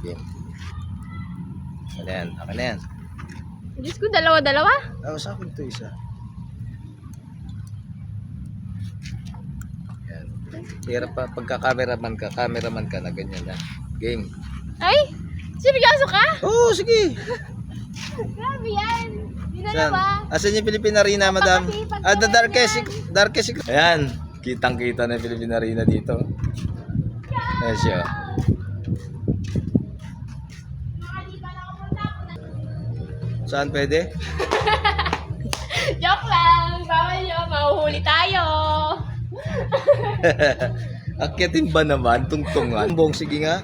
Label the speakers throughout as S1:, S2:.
S1: Game. Ayan, akin na yan.
S2: Diyos ko, dalawa-dalawa.
S1: Sa akin ito isa. Ayan. Hirap pa, pagka-cameraman ka na ganyan na. Game.
S2: Ay, seryoso ka?
S1: Oo, sige.
S2: Grabe yan.
S1: Saan?
S2: Dinalawa.
S1: Asan yung Philippine Arena, madam?
S2: Napakasipag
S1: The
S2: naman
S1: Darkest. Ayan, kitang-kita na yung Philippine Arena dito. Ayan siya. Saan pwede?
S2: Joke lang. Bawal yun. Mahuhuli tayo.
S1: Akyatin ba naman? Tungtungan? Bong, sige nga.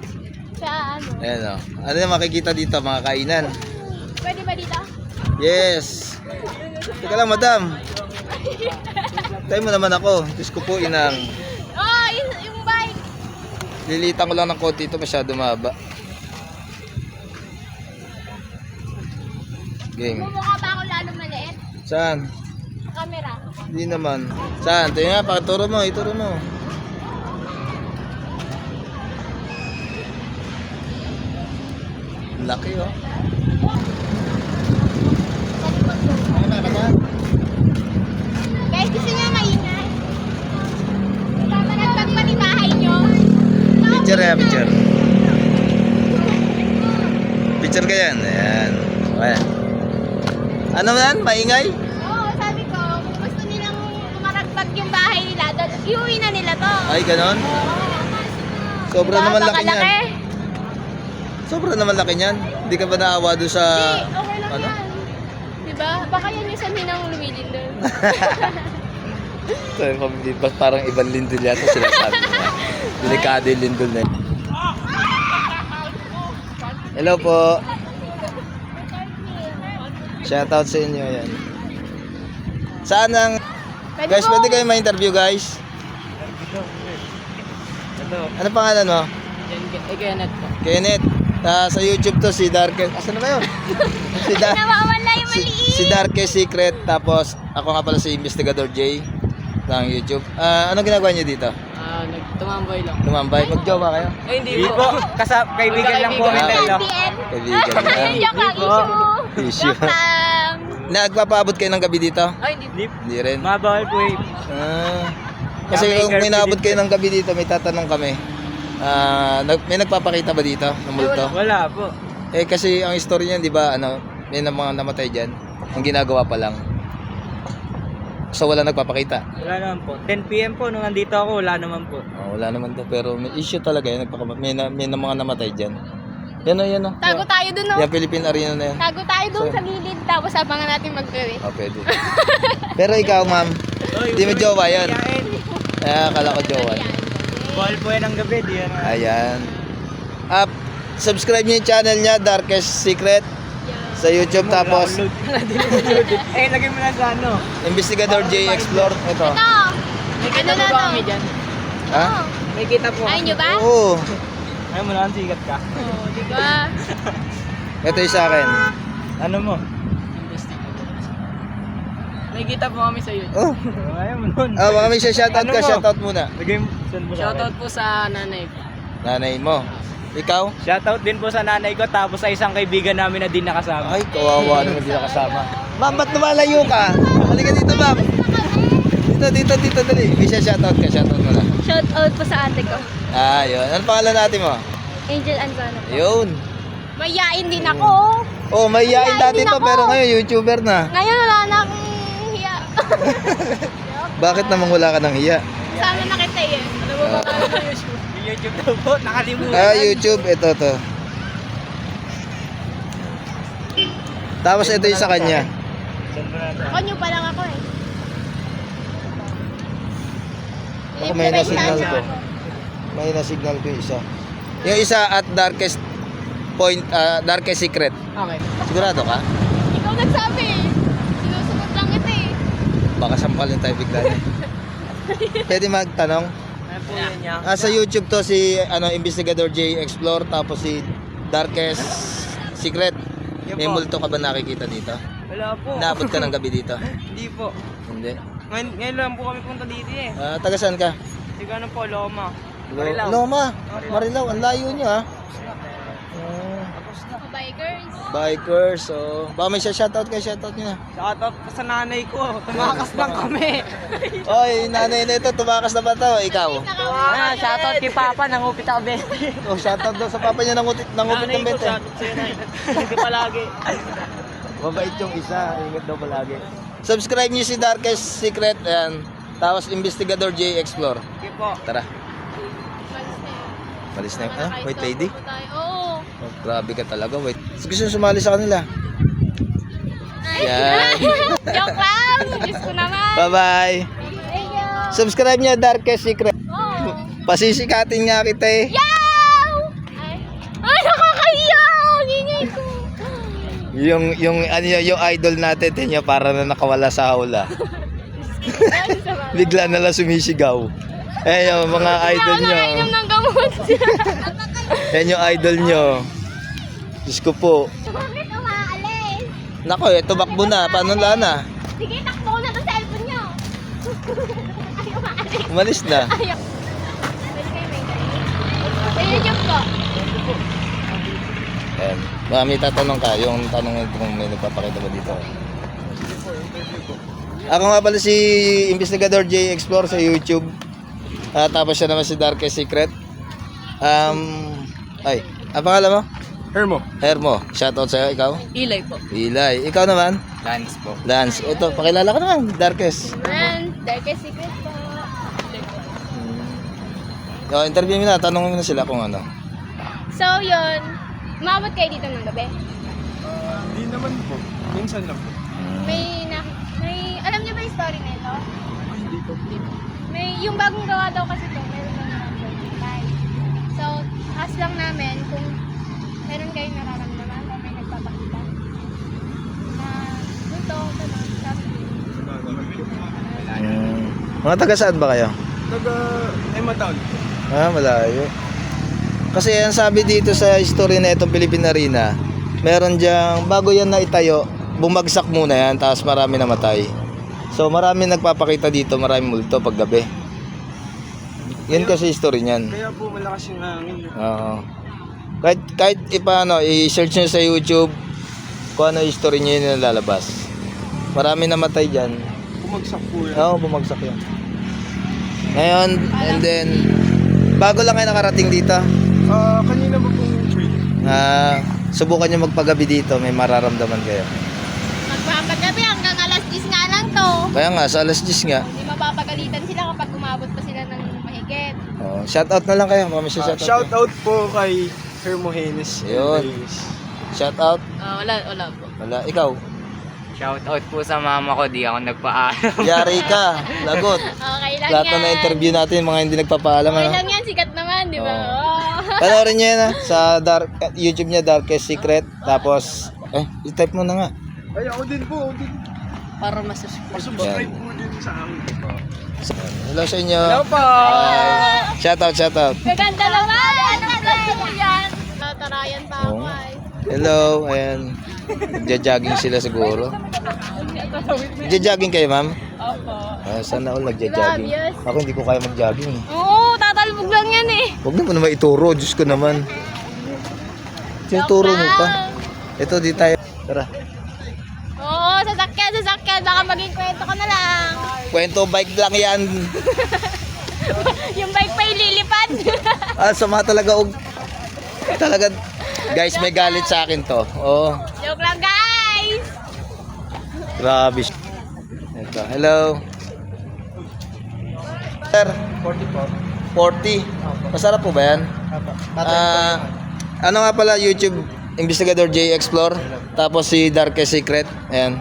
S2: Sa ano?
S1: Ayan o. Ano yung makikita dito, mga kainan?
S2: Pwede ba dito?
S1: Yes! Teka lang, madam. Tayo mo naman ako. Diyos ko po, inang.
S2: Oh, yung bike.
S1: Lilitan ko lang ng konti ito, masyado mahaba. Game.
S2: Mumukha ba ako lalo maliit?
S1: Saan?
S2: Sa camera.
S1: Hindi naman. Saan? Ito nga, pakituro mo, ituro mo. Laki oh.
S2: Sa likod ko. Guys, gusto niya maingay? Papanagpag pa ni bahay niyo?
S1: Picture ya, picture. Picture ka yan. Ayan. Okay. Ano man? Maingay?
S2: Oo, sabi ko, kung gusto nilang maragpag yung bahay nila, iuwi na nila to.
S1: Ay, ganon? Sobra
S2: Diba?
S1: naman laki
S2: Napakalaki.
S1: niyan. Sobra naman laki niyan. Hindi ka ba naawa doon sa...
S2: Hindi, okay lang
S1: ano?
S2: yan. Diba? Baka yan yung sanhin ng lumilin doon.
S1: So, parang ibang lindol yata sinasabi niya. Delikado yung lindol na yun. Hello po. Shoutout sa inyo yan. Saan ang... Guys, pwede kayo ma-interview guys? Ano pangalan mo?
S2: Kenneth po.
S1: Kenneth. Sa YouTube to si Darkest. Asan na ba yun?
S2: Nawawala yung maliit.
S1: Si Darkest Secret. Tapos ako nga pala si Investigador J ng YouTube. Anong ginagawa niyo dito?
S2: Tumambay lang.
S1: Tumambay. Mag-jowa kayo?
S2: Ay, hindi po.
S3: Kaibigan lang po kami tayo.
S1: Kaibigan lang.
S2: Joke lang, issue.
S1: Issue.
S2: Joke lang.
S1: Nagpapaabot kayo ng gabi dito?
S2: Ay, hindi.
S1: Hindi rin.
S3: Mabawal po eh.
S1: Kasi
S3: Kami,
S1: kung may naabot kayo ng gabi dito, may tatanong kami. May nagpapakita ba dito ng multo?
S3: Wala po.
S1: Eh kasi ang story niyan, 'di ba, may mga namatay diyan. Ang ginagawa pa lang. So wala nagpapakita.
S3: Wala naman po. 10 PM po nung nandito ako, wala naman po.
S1: Wala naman to, pero may issue talaga 'yan, may mga namatay diyan. Yan o.
S2: Tago tayo dun, no?
S1: Yung Philippine Arena na 'yan.
S2: Tago tayo dun
S1: So-
S2: sa gilid, tapos abangan natin mag-uwi.
S1: Pwede. Pero ikaw, ma'am, hindi mo jowa 'yan. Akala ko jowa.
S3: Bawal po yan ang gabi, di yan.
S1: Ayan. Subscribe niyo yung channel niya, Darkest Secret, sa YouTube. Tapos,
S3: Eh, lagay mo na sa ano.
S1: Investigador J Explore. Ito.
S2: Ito!
S3: May
S2: Ano na to?
S3: dyan.
S1: Ha?
S3: May kita po.
S2: Ayaw nyo ba?
S1: Oo.
S3: Ayaw mo lang, sikat ka.
S2: Oo, di ba?
S1: Ito yung sa akin.
S3: Ano mo?
S4: May kita po kami sa YouTube.
S1: Oh.
S3: Ayaw mo nun.
S1: Baka may shoutout
S3: Ano
S1: ka.
S3: mo?
S1: Shoutout muna.
S3: Lagay mo. Saan mo sa
S4: Shoutout
S3: akin?
S4: po sa nanay ko.
S1: Nanay mo. Ikaw?
S3: Shoutout din po sa nanay ko, tapos sa isang kaibigan namin na din nakasama.
S1: Ay, kawawa naman din nakasama. Ma'am, ba't lumalayo ka? Halika dito, ma'am. Dito, dali. May shoutout ka. Shoutout mo na.
S2: Shout out po sa ate ko.
S1: Yun. Ano pangalan natin mo?
S2: Angel Anzano.
S1: Yun.
S2: Mayain din ako.
S1: Oh, may yain dati
S2: din
S1: to,
S2: ako.
S1: pero ngayon YouTuber na.
S2: Ngayon wala na akong hiya.
S1: Bakit naman wala ka ng hiya?
S2: Sama na kita eh. Alam mo ba tayo ng YouTube?
S3: Yung YouTube daw po, nakalimutan.
S1: YouTube, ito to. Tapos ito yung sa kanya.
S3: Saan mo na ito?
S2: Ako nyo pa lang ako eh.
S1: Ako may na-signal ko. May na-signal ko yung isa. Yung isa at Darkest Point, Darkest Secret.
S4: Okay.
S1: Sigurado ka?
S2: Ikaw nagsabi eh. Sinusunod lang kita eh.
S1: Baka sampalin tayo bigla na. Pwede magtanong?
S4: Ano po yan niya?
S1: Sa YouTube to si Investigador J Explore, tapos si Darkest Secret. May multo ka ba nakikita dito?
S3: Wala po.
S1: Naabot ka ng gabi dito?
S3: Hindi po.
S1: Hindi.
S3: Ngayon lang po kami punta dito eh.
S1: Taga saan ka?
S3: Sige ano po, Loma. Marilao.
S1: Loma. Marilao. Ang layo niyo ha.
S2: Bikers.
S1: Bikers, so... Baka may shoutout kayo, shoutout nyo na.
S4: Shoutout po sa nanay ko. Tumakas lang kami.
S1: Oy, nanay na ito, tumakas na ba ito? Ikaw?
S4: Ah, shoutout kay Papa, nangupit ako 20.
S1: Oh, shoutout daw sa papa niya nangupit ng bete.
S4: sa'yo na. Hindi palagi.
S1: Mabait yung isa, ingat daw palagi. Subscribe niyo si Darkest Secret, ayan. Tapos Investigador J Explore.
S4: Okay po.
S1: Tara,
S2: Malis na yun.
S1: malis na yun. Ah, wait lady?
S2: Oo.
S1: Oh, grabe ka talaga, wait. Gusto nyo sumali sa kanila.
S2: Ay.
S1: Yan.
S2: Joke lang. Diyos ko naman.
S1: Bye-bye.
S2: Thank you.
S1: Subscribe niyo Darkest Secret.
S2: Oo.
S1: Pasisikatin nga kita eh.
S2: Yaw! Ay, nakakahiya! Ang ingay ko.
S1: Yung idol natin, tinya para na nakawala sa hawla. Bigla na lang sumisigaw. Eh, yung mga idol nyo.
S2: Nakainom ng gamot.
S1: Yan yung idol nyo. Diyos ko po.
S2: Bakit umaalis?
S1: Nako, tumakbo na. Paano na?
S2: Sige, takbo ko na itong cellphone nyo. Ay, umaalis.
S1: Umalis na.
S2: Ayaw. Pwede kayo may ganyan. Sa YouTube po.
S1: Ayan. Mami, tatanong ka. Yung tanong kung may nagpapakita ba dito. Ako nga pala si Investigador J Explore sa YouTube. Tapos siya naman si Darkest Secret. Ay, ang pangalan mo? Hermo. Shoutout sa'yo, ikaw?
S4: Ilay po.
S1: Ilay. Ikaw naman?
S3: Lance po.
S1: Lance. Ito, pakilala ka naman. Darkest.
S2: Man, Darkest Secret po.
S1: Interview mo na. Tanong mo na sila kung ano.
S2: So, yun. Umabot kayo dito ng gabi?
S5: Hindi naman po. Minsan lang po.
S2: May, alam niyo ba yung story nito? Yung bagong gawa daw kasi ito, meron na naman live. So, ask lang namin kung meron kayong nararamdaman o may nagpapakita. Ito, sabi.
S1: Mga taga saan ba kayo?
S5: Taga Emma Town.
S1: Malayo. Kasi ang sabi dito sa history na itong Philippine Arena, meron diyang, bago yan na itayo, bumagsak muna yan, tapos marami namatay. So marami nagpapakita dito, marami multo pag gabi. Yan kasi history niyan.
S5: Kaya po malakas yung hangin.
S1: Oo. Kahit ipaano, i-search nyo sa YouTube kung ano history niya yun na lalabas. Marami namatay dyan.
S5: Bumagsak po yan.
S1: Oo, bumagsak yan. Ngayon, and then, bago lang kayo nakarating dito.
S5: Kanina ba pong train?
S1: Subukan nyo magpagabi dito, may mararamdaman kayo.
S2: Magpapagabi hanggang alas 10 nga lang to.
S1: Kaya nga, sa alas 10 nga.
S2: Hindi mapapagalitan sila kapag umabot pa sila ng mahigit.
S1: Shoutout na lang kayo, mami siya shoutout.
S5: Shoutout po kay Hermogenes.
S1: Yun. Shoutout.
S4: Wala po.
S1: Wala, ikaw.
S3: Shoutout po sa mama ko, di ako nagpaalam.
S1: Yari ka, lagot.
S2: Okay lang
S1: Lahat
S2: yan.
S1: na na-interview natin, mga hindi nagpapaalam.
S2: Okay
S1: Ano?
S2: lang yan, sikat naman, di ba?
S1: Oo.
S2: Oh.
S1: Panoorin nyo yan sa YouTube niya, Darkest Secret. Tapos, i-type mo na nga.
S5: Ay, ako din po.
S4: Para masusubscribe.
S5: Masubscribe po din sa amin.
S1: Hello sa inyo.
S5: Hello po!
S1: Shoutout.
S2: Gaganda naman! Ano po yan? Tatarayan pa ako
S1: Oo.
S2: ay.
S1: Hello, ayan. Nagja-jogging sila siguro. Nagja-jogging kayo, ma'am?
S2: Opo.
S1: Sana all nagja-jogging.
S2: Grabe, yes.
S1: Ako hindi ko kaya mag-jogging.
S2: Oo, tatalbog lang yan eh.
S1: Huwag naman naman ituro, Diyos ko naman. Tinuturo mo pa. Ito, di tayo. Tara.
S2: Oo, sasakyan. Baka maging kwento ko na lang.
S1: Kwento, bike lang yan.
S2: Yung bike pa ililipad.
S1: Sama talaga. Talaga, guys, may galit sa akin to. Oo.
S2: Joke lang guys.
S1: Grabe. Ito. Hello. Sir, 40. Masarap po ba yan? Ano nga pala YouTube Investigador J Explore, tapos si Darkest Secret. Ayan.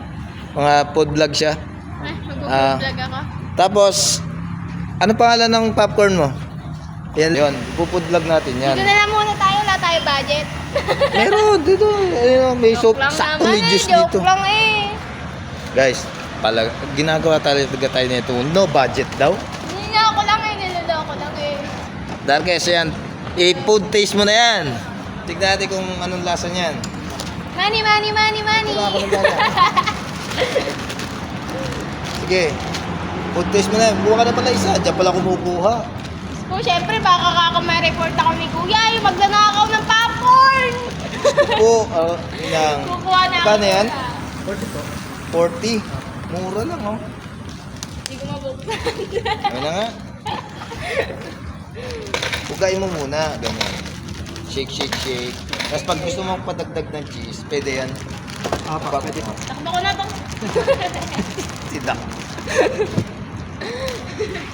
S1: Mga food vlog siya.
S2: Ay, mag-vlog ako.
S1: Tapos ano pangalan ng popcorn mo? Yan 'yon. Food vlog natin 'yan.
S2: Dito na lang muna tayo, wala tayo budget.
S1: Meron dito. Ayun, may soup,
S2: Joke lang
S1: sakto
S2: naman
S1: may juice
S2: joke
S1: dito.
S2: lang eh.
S1: Guys, ginagawa tayo nito. No budget daw.
S2: Niloloko lang eh, niloloko lang eh.
S1: Darkest, yan. I-food taste mo na yan. Tignan natin kung anong lasa niyan.
S2: Money.
S1: Wala ako ng gana. Sige. Food taste mo na yan. Buha ka na pala isa. Diyan pala kumukuha.
S2: Kung syempre baka may report ako ni Kuya, yung magnanakaw ng popcorn.
S1: po. Yan.
S2: Kukuha na
S1: Kano
S2: ako.
S1: yan?
S2: Wala.
S1: 40. Mura lang, oh.
S2: Hindi ko mabuksan.
S1: Ayun na nga. Hugayin mo muna. Ganyan. Shake, shake, shake. Tapos pag gusto mong padagdag ng cheese, pwede yan. Pwede mo.
S2: Takbo ko na to.
S1: Sidak.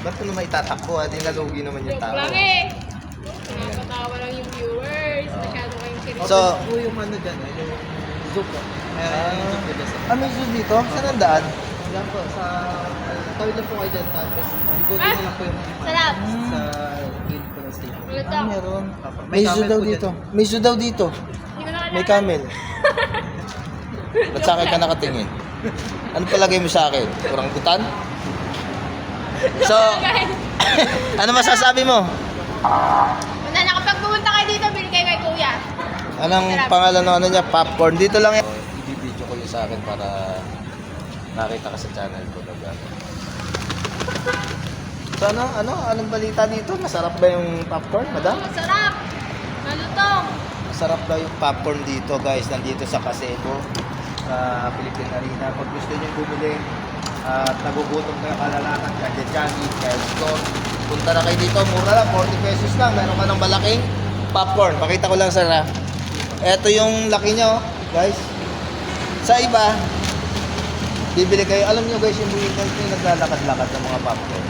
S1: Ba't ko naman itatakbo? Di nalugi naman yung
S2: Joke
S1: tao.
S2: lang eh. Nakakatawa lang yung viewers. Masyado kayong seryoso.
S1: So,
S5: Po yung ano dyan, yung Zoom po.
S1: may shoes dito? Saan ang daan?
S5: Yan po, sa... tawid lang po kayo dyan, tapos ikutin
S2: Ah!
S5: na lang po yung
S2: Sarap.
S5: sa guild po ng station.
S2: Ulit ako.
S1: Meron.
S5: May
S1: May shoes
S5: camel
S1: daw
S5: po
S1: dito. May shoes daw dito.
S2: Hindi ko nakalaman.
S1: May camel. Ba't sa akin ka nakatingin? Ano palagay mo sa akin? Orangutan? So, ano masasabi mo?
S2: Wala na, kapag pumunta kayo dito, bili kayo kay kuya.
S1: Anong pangalan ng ano niya? Popcorn. Dito lang yan. I-video ko yun sa akin para nakita ka sa channel ko. So anong balita dito? Masarap ba yung popcorn, madam?
S2: Masarap. Malutong.
S1: Masarap daw yung popcorn dito, guys. Nandito sa Pasebo, sa Philippine Arena. Pag gusto nyo bumili at nagugutom kayo kalalakan, kaya Johnny, kaya Store, punta na kayo dito. Mura lang, 40 pesos lang. Meron ka ng malaking popcorn. Pakita ko lang sana. Ito yung laki niya, oh, guys. Sa iba, bibili kayo. Alam nyo, guys, yung naglalakad-lakad ng mga popcorn.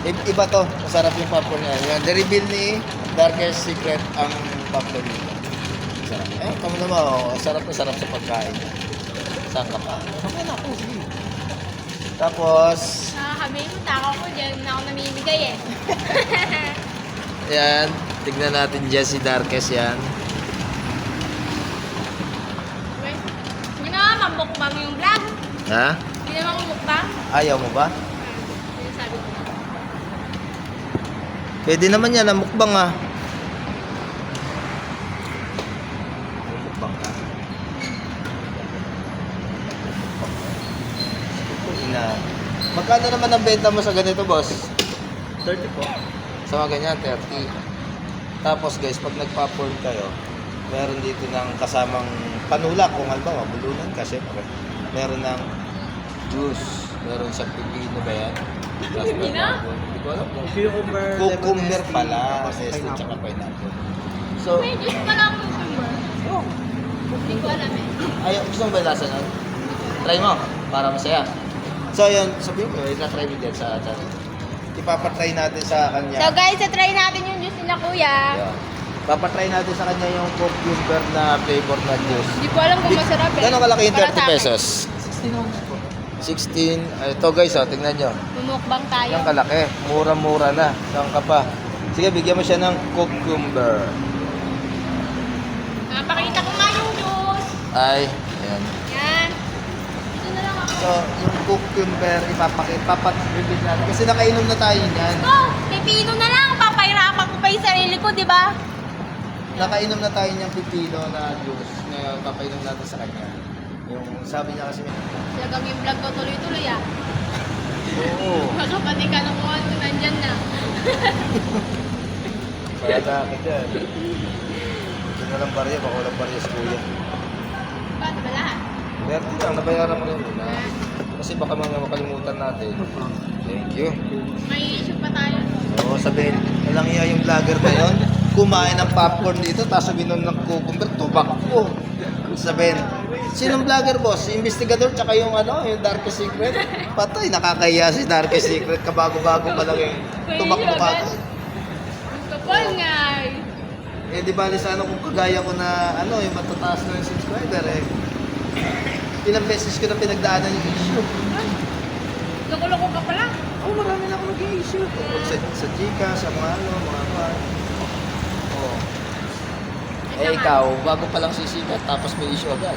S1: Iba to. Masarap yung popcorn niya. Yung the-reveal ni Darkest Secret ang popcorn nito. Sarap. Kamo naman, oh. Sarap na sarap sa pagkain. Saan ka pa? Okay na ako, sige. Tapos,
S2: Nakakabi mo, takaw ko dyan. Na ako namimigay eh.
S1: yan. Tignan natin dyan si Darkest yan.
S2: Hindi naman mamukbang yung vlog.
S1: Ha?
S2: Hindi naman mamukbang.
S1: Ayaw mo ba?
S2: Yung sabi ko.
S1: Pwede naman yan, mukbang ah. Mukbang ka. Ina. Magkano naman ang benta mo sa ganito, boss?
S5: 30 po.
S1: Sa mga ganyan, 30. Tapos guys, pag nagpa-form kayo, meron dito ng kasamang panulak. Kung halimbawa, bulunan ka, syempre. Meron ng juice. Meron sa pipino ba yan?
S2: Pipino?
S1: Hindi ko alam kung
S5: Cucumber,
S1: cucumber
S5: lemon
S1: pala.
S5: tapos
S1: Zesty
S5: pineapple.
S1: tsaka pineapple. So,
S2: May juice pala ang cucumber. Hindi ko alam eh.
S1: ayaw, gusto mo ba yung lasa nun? Try mo, para masaya. So, yun, sabihin mo, ina-try mo dyan sa channel. Ipapatry natin sa kanya.
S2: So guys, try natin yung juice nila kuya.
S1: Yeah. Papatry natin sa kanya yung cucumber na flavor na juice.
S2: Hindi ko alam kung masarap eh.
S1: Gano'ng kalaki yung
S2: Para sa
S1: 30
S2: akin.
S1: pesos?
S5: 16 ounce po.
S1: 16. Ito guys, oh, tingnan nyo.
S2: Mumukbang tayo.
S1: Yung kalaki. Mura-mura na. Saan ka pa? Sige, bigyan mo siya ng cucumber.
S2: Napakita ko nga yung juice.
S1: Ay, ayan.
S2: Yan. Ito na lang ako.
S1: So, yung cucumber, ipapat-reveal natin. Kasi nakainom na tayo niyan.
S2: Oh, pipino na lang. Papahirapan ko pa yung sarili ko, di ba?
S1: Nakainom na tayo niyang pipino na juice. Ngayon, papainom natin sa kanya. Yung sabi niya kasi,
S2: Talagang yung vlog ko tuloy-tuloy ah.
S1: oo.
S2: Baka pati ka na kung ano, nandyan na.
S1: Kaya ka dyan. Ito na lang barya, baka walang barya sa kuya.
S2: Paano ba lahat?
S1: Pero lang, nabayaran mo rin muna. Kasi baka mga makalimutan natin. Thank you.
S2: May issue pa tayo.
S1: Oo, sabihin, walang iya yung vlogger na yun. Kumain ng popcorn dito, tapos sabihin nun ng cucumber, tubak ko. Sabihin, sinong vlogger boss? Si investigador, tsaka yung ano, yung Darkest Secret? Patay, nakakahiya si Darkest Secret, kabago-bago pa lang yung tumakbo ka.
S2: Kapal nga.
S1: Eh, di bali sana kung kagaya ko na, ano, yung matataas na yung subscriber eh. Ilang beses ko na pinagdaanan yung issue.
S2: Loko-loko ka pala.
S1: Oh, marami na ako nag-i-issue. Tungkol sa Gcash, sa mga ano, mga ano. Oh. Eh, ikaw, bago pa lang sisikat, tapos may issue agad.